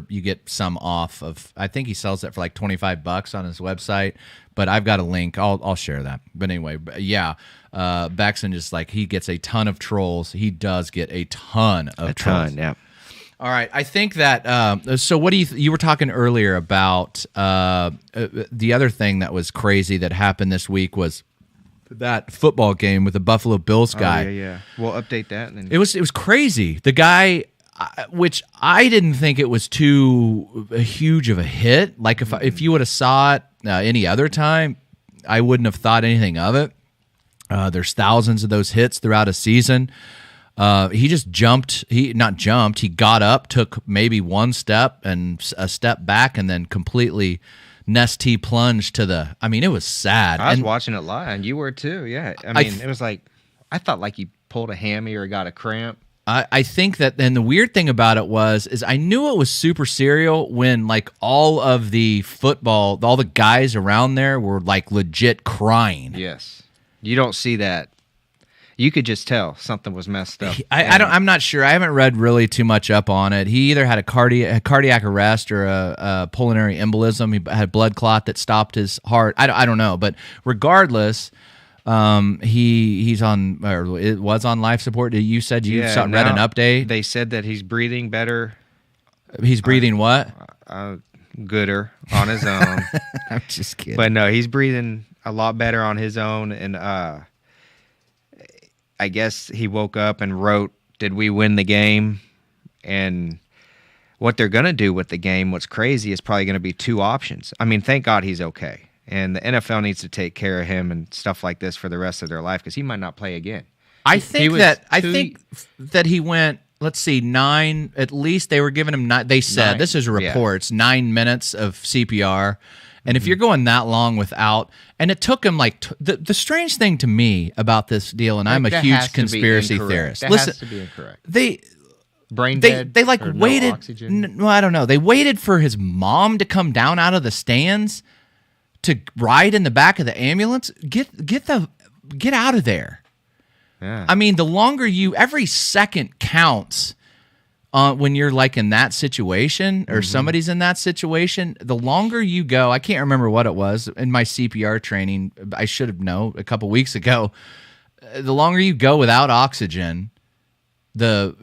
you get some off of. I think he sells it for like $25 on his website, but I've got a link. I'll share that. But anyway, yeah, Baxton just like he gets a ton of trolls. He does get a ton of trolls. Yeah. All right, I think that. So, what do you were talking earlier about? The other thing that was crazy that happened this week was that football game with the Buffalo Bills guy. Yeah. We'll update that. And then... It was crazy. The guy, which I didn't think it was too huge of a hit. Like if you would have saw it any other time, I wouldn't have thought anything of it. There's thousands of those hits throughout a season. He just jumped. He got up, took maybe one step and a step back, and then completely Nestea plunged to the. I mean, it was sad. I was watching it live, and you were too. Yeah, I mean, it was like I thought like he pulled a hammy or got a cramp. I think that, and the weird thing about it is I knew it was super serial when like all of the guys around there were like legit crying. Yes, you don't see that. You could just tell something was messed up. I'm not sure. I haven't read really too much up on it. He either had a cardiac arrest or a pulmonary embolism. He had blood clot that stopped his heart. I don't know, but regardless, he's on or it was on life support. You said you read an update. They said that he's breathing better. He's breathing what? Gooder on his own. I'm just kidding. But no, he's breathing a lot better on his own, and I guess he woke up and wrote, "Did we win the game?" And what they're going to do with the game, what's crazy, is probably going to be two options. I mean, thank God he's okay. And the NFL needs to take care of him and stuff like this for the rest of their life because he might not play again. I think that he went, let's see, 9, at least they were giving him 9. They said, this is reports, 9 minutes of CPR. And if you're going that long without, and it took him like the strange thing to me about this deal, and I'm a huge conspiracy theorist. That has to be incorrect. Brain dead. They like waited. No oxygen? Well, I don't know. They waited for his mom to come down out of the stands to ride in the back of the ambulance. Get out of there. Yeah. I mean, the longer every second counts. When you're like in that situation or somebody's in that situation, the longer you go, I can't remember what it was in my CPR training. I should have known a couple weeks ago. The longer you go without oxygen, and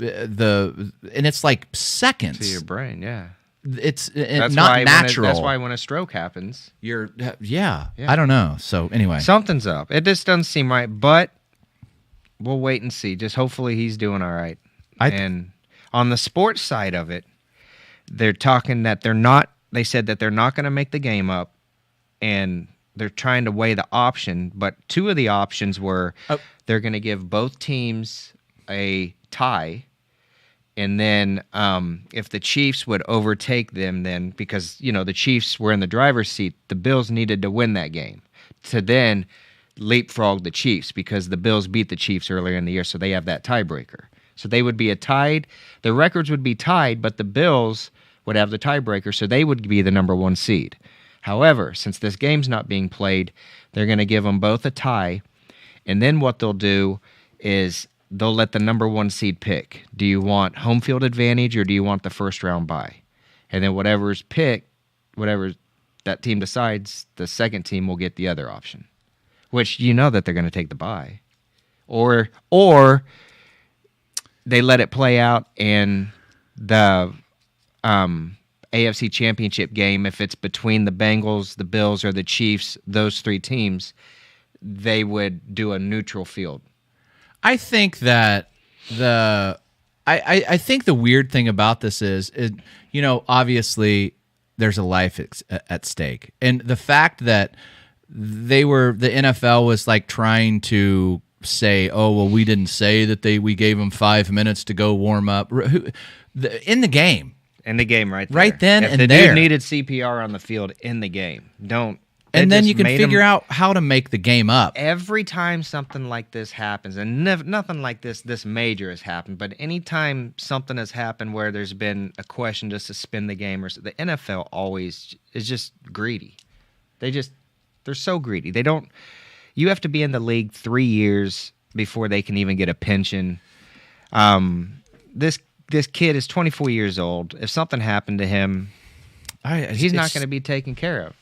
it's like seconds to your brain. Yeah, it's not natural. That's why when a stroke happens, I don't know. So anyway, something's up. It just doesn't seem right, but we'll wait and see. Just hopefully he's doing all right. On the sports side of it, they're talking that they said that they're not going to make the game up, and they're trying to weigh the option, but two of the options were they're going to give both teams a tie. And then if the Chiefs would overtake them, then because, the Chiefs were in the driver's seat, the Bills needed to win that game to then leapfrog the Chiefs because the Bills beat the Chiefs earlier in the year, so they have that tiebreaker. So they would be the records would be tied, but the Bills would have the tiebreaker, so they would be the number 1 seed. However, since this game's not being played, they're going to give them both a tie, and then what they'll do is they'll let the number 1 seed pick. Do you want home field advantage or do you want the first round bye? And then whatever's picked, whatever that team decides, the second team will get the other option, which that they're going to take the bye. Or they let it play out and the AFC Championship game, if it's between the Bengals, the Bills, or the Chiefs, those 3 teams, they would do a neutral field. I think that I think the weird thing about this is obviously there's a life at stake, and the fact that the NFL was like trying to say, oh well, we didn't say that we gave them 5 minutes to go warm up in the game. In the game, right there. Right then if and the there. Dude needed CPR on the field in the game. And then you can figure out how to make the game up. Every time something like this happens, and nothing like this major has happened, but anytime something has happened where there's been a question to suspend the game, or the NFL always is just greedy. They're so greedy. You have to be in the league 3 years before they can even get a pension. This kid is 24 years old. If something happened to him, he's not going to be taken care of.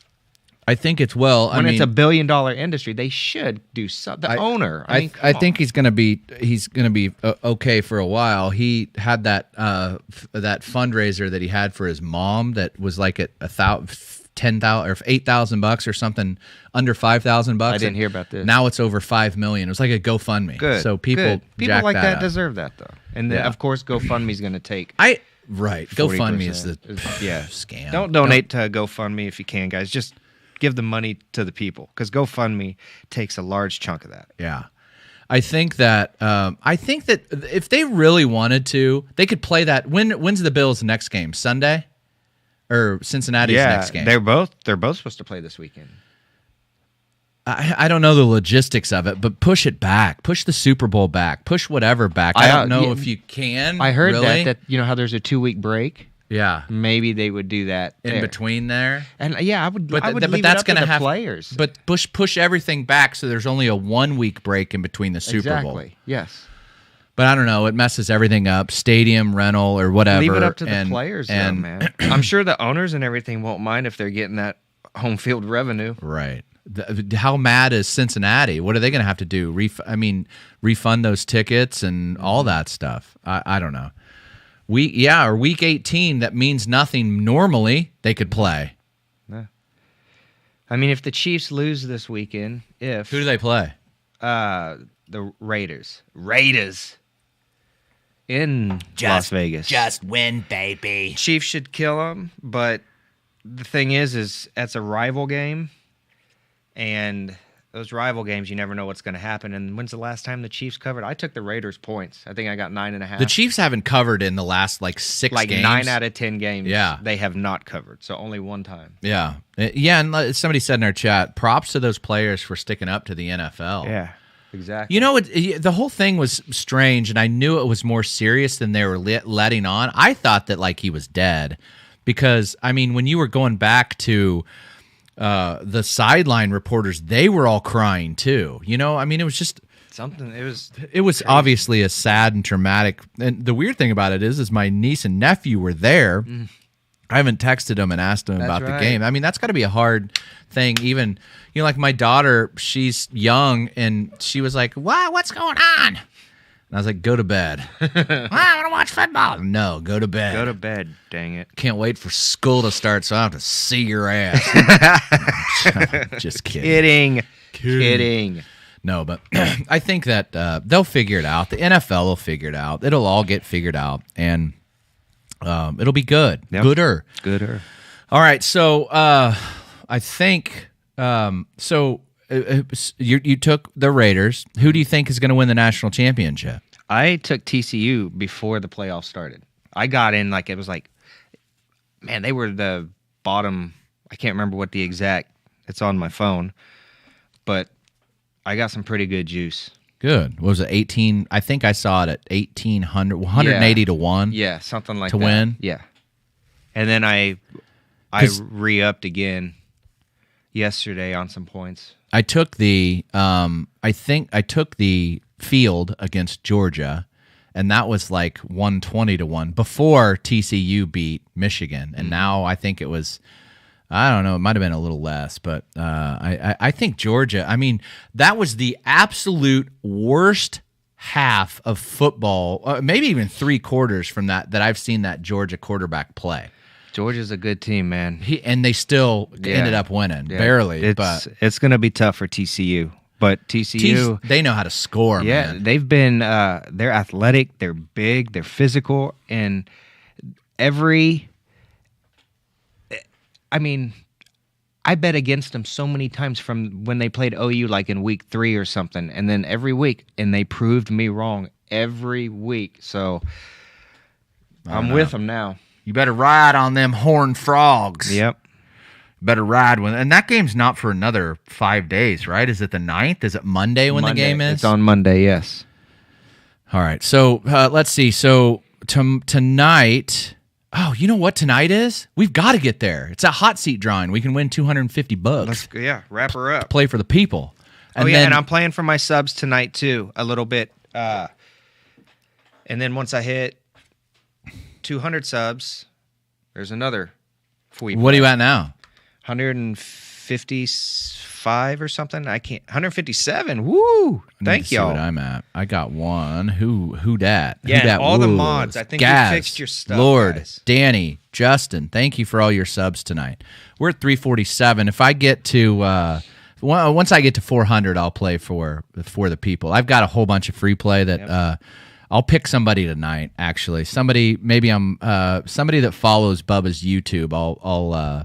I think it's it's a $1 billion industry, they should do something. The owner, I think he's going to be okay for a while. He had that fundraiser that he had for his mom that was like at $10,000 or $8,000 or something, under $5,000. I didn't hear about this. Now it's over $5 million. It was like a GoFundMe. Good. So people like that up. deserve that though, and then, of course GoFundMe is going to take. Right. GoFundMe is the scam. Don't donate to GoFundMe if you can, guys. Just give the money to the people because GoFundMe takes a large chunk of that. Yeah. I think that if they really wanted to, they could play that. When's the Bills' next game? Sunday, or Cincinnati's next game? They're both supposed to play this weekend. I don't know the logistics of it, but push it back. Push the Super Bowl back. Push whatever back. I don't know if you can. I heard really. that how there's a 2-week break. Yeah, maybe they would do that in between there. And I would. But leave that's going to have players. But push everything back so there's only a 1-week break in between the Super Bowl. Exactly. Yes. But I don't know. It messes everything up. Stadium rental or whatever. Leave it up to the players, though, man. I'm sure the owners and everything won't mind if they're getting that home field revenue. Right. How mad is Cincinnati? What are they going to have to do? Refund those tickets and all that stuff. I don't know. Or week 18, that means nothing. Normally, they could play. Yeah. If the Chiefs lose this weekend, who do they play? The Raiders. In Las Vegas. Just win, baby. Chiefs should kill them, but the thing is that's a rival game, and those rival games, you never know what's going to happen. And when's the last time the Chiefs covered? I took the Raiders points. I think I got 9.5. The Chiefs haven't covered in the last 6 games. 9 out of 10 games. Yeah. They have not covered. So only one time. Yeah. Yeah. And somebody said in our chat, props to those players for sticking up to the NFL. Yeah, exactly. The whole thing was strange, and I knew it was more serious than they were letting on. I thought that he was dead because, when you were going back to the sideline reporters, they were all crying too. It was just something. It was crazy. Obviously a sad and traumatic. And the weird thing about it is my niece and nephew were there. I haven't texted them and asked them about the game. That's got to be a hard thing. Even my daughter, she's young, and she was like, "Wow, what's going on?" And I was like, "Go to bed." I want to watch football. No, go to bed. Go to bed, dang it. Can't wait for school to start, so I have to see your ass. Just kidding. Kidding. No, but I think that they'll figure it out. The NFL will figure it out. It'll all get figured out, and it'll be good. Yep. Gooder. Gooder. All right, so I think So you took the Raiders. Who do you think is going to win the national championship? I took TCU before the playoffs started. I got in like it was like, man, they were the bottom. I can't remember what the exact. It's on my phone, but I got some pretty good juice. Good. What was it, 18? I think I saw it at 1,800, 180 to 1. Yeah, something like to that. win. Yeah. And then I re-upped again yesterday on some points. I took the I think I took the field against Georgia, and that was like 120 to 1 before TCU beat Michigan. And now I think it was, I don't know, it might have been a little less, but I think Georgia, I mean, that was the absolute worst half of football, maybe even 3 quarters from that I've seen that Georgia quarterback play. Georgia's a good team, man. And they still ended up winning, barely. But it's going to be tough for TCU. But TCU, they know how to score, man. They've been, they're athletic, they're big, they're physical, and I bet against them so many times from when they played OU like in week 3 or something, and then every week, and they proved me wrong every week. So I'm with them now. You better ride on them horned frogs. Yep. Better ride when, and that game's not for another 5 days, right? Is it the 9th? Is it Monday when the game is? It's on Monday, yes. All right. So let's see. So tonight, oh, you know what tonight is? We've got to get there. It's a hot seat drawing. We can win $250. Wrap her up. To play for the people. And and I'm playing for my subs tonight too, a little bit. And then once I hit 200 subs, there's another. What are you at now? 155 or something. I can't. 157. Woo! Thank y'all. See what I'm at. I got one. Who dat? Yeah, who dat? all the mods. I think Gaz, you fixed your stuff. Lord, guys. Danny, Justin, thank you for all your subs tonight. We're at 347. If I get to once I get to 400, I'll play for the people. I've got a whole bunch of free play that I'll pick somebody tonight. Actually, somebody somebody that follows Bubba's YouTube. I'll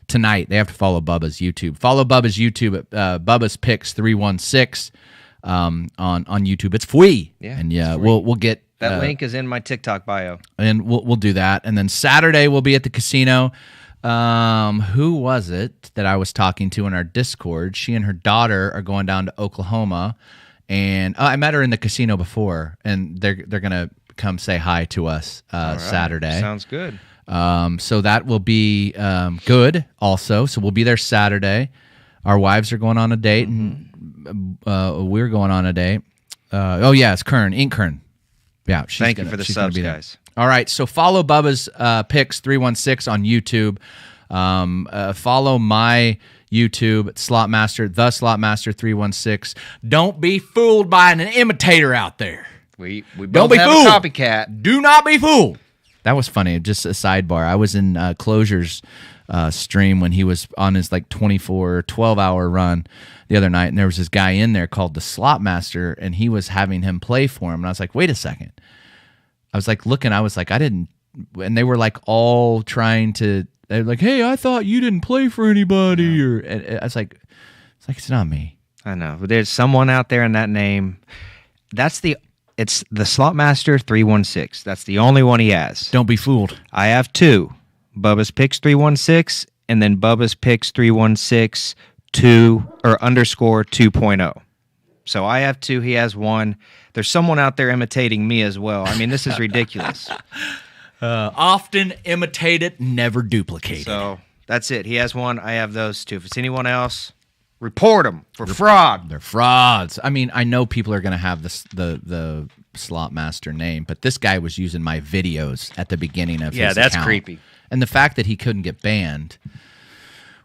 tonight they have to follow Bubba's YouTube. Follow Bubba's YouTube at Bubbas Picks 316 on YouTube. It's free. Yeah, and we'll get that link is in my TikTok bio, and we'll do that. And then Saturday we'll be at the casino. Who was it that I was talking to in our Discord? She and her daughter are going down to Oklahoma, and I met her in the casino before, and they're gonna come say hi to us Saturday. Sounds good. So that will be good also. So we'll be there Saturday. Our wives are going on a date, and we're going on a date. It's Kern, Ink Kern. Yeah, thank you for the subs, guys. All right, so follow Bubba's Picks 316 on YouTube. Follow my YouTube, Slotmaster, the Slotmaster 316. Don't be fooled by an imitator out there. We don't both be have fooled. a copycat. Do not be fooled. That was funny. Just a sidebar. I was in Closure's stream when he was on his 12-hour run the other night, and there was this guy in there called the Slotmaster, and he was having him play for him. And I was like, wait a second. I was looking. I was like, I didn't. And they were all trying to. They're like, hey, I thought you didn't play for anybody. Yeah. And I was like, it's not me. I know, but there's someone out there in that name. It's the Slotmaster 316. That's the only one he has. Don't be fooled. I have 2. Bubbas Picks 316 and then Bubbas Picks 316 _2.0. So I have 2. He has 1. There's someone out there imitating me as well. I mean, this is ridiculous. Often imitated, never duplicated. So that's it. He has 1. I have those 2. If it's anyone else, report them for fraud. They're frauds. I mean, I know people are going to have the Slotmaster name, but this guy was using my videos at the beginning of his that's account. creepy. And the fact that he couldn't get banned,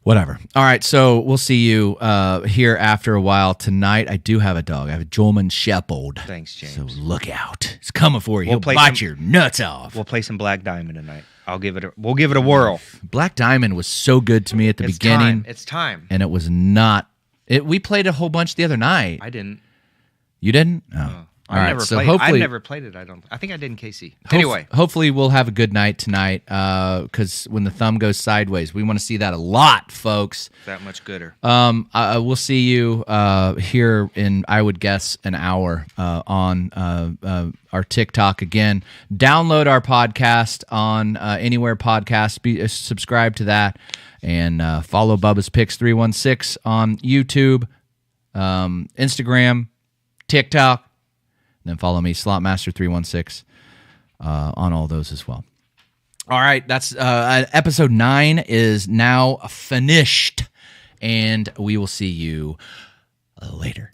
whatever. All right, so we'll see you here after a while. Tonight, I do have a dog. I have a German Shepherd. Thanks, James. So look out. It's coming for you. We'll He'll bite your nuts off. We'll play some Black Diamond tonight. We'll give it a whirl. Black Diamond was so good to me at the beginning. It's time. And it was not. We played a whole bunch the other night. I didn't. You didn't? Oh. right, so I've never played it. I think I did in KC. Anyway, hopefully we'll have a good night tonight. Because when the thumb goes sideways, we want to see that a lot, folks. That much gooder. We'll see you here in, I would guess, an hour on our TikTok again. Download our podcast on anywhere podcasts. Subscribe to that, and follow Bubbas Picks 316 on YouTube, Instagram, TikTok. And then follow me, Slotmaster316, on all those as well. All right, that's episode 9 is now finished, and we will see you later.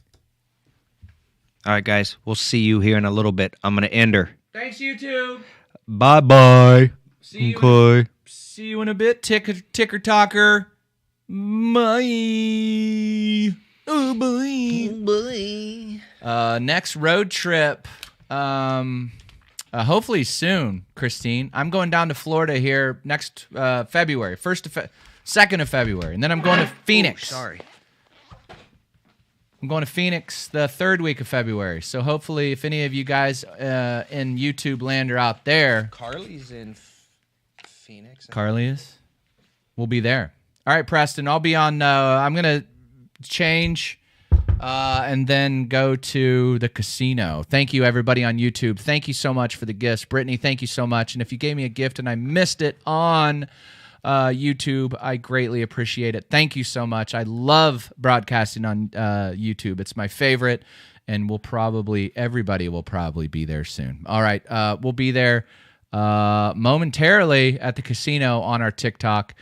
All right, guys, we'll see you here in a little bit. I'm going to end her. Thanks, YouTube. Bye-bye. See you in a bit, ticker talker. Bye. Oh, boy. Next road trip, hopefully soon, Christine. I'm going down to Florida here next February, 2nd of February, and then I'm going to Phoenix. Sorry. I'm going to Phoenix the 3rd week of February. So hopefully, if any of you guys in YouTube land are out there, Carly's in Phoenix. Carly is. We'll be there. All right, Preston. I'll be on. I'm gonna change. And then go to the casino. Thank you, everybody on YouTube. Thank you so much for the gifts. Brittany, thank you so much. And if you gave me a gift and I missed it on YouTube, I greatly appreciate it. Thank you so much. I love broadcasting on YouTube. It's my favorite, and everybody will probably be there soon. All right, we'll be there momentarily at the casino on our TikTok.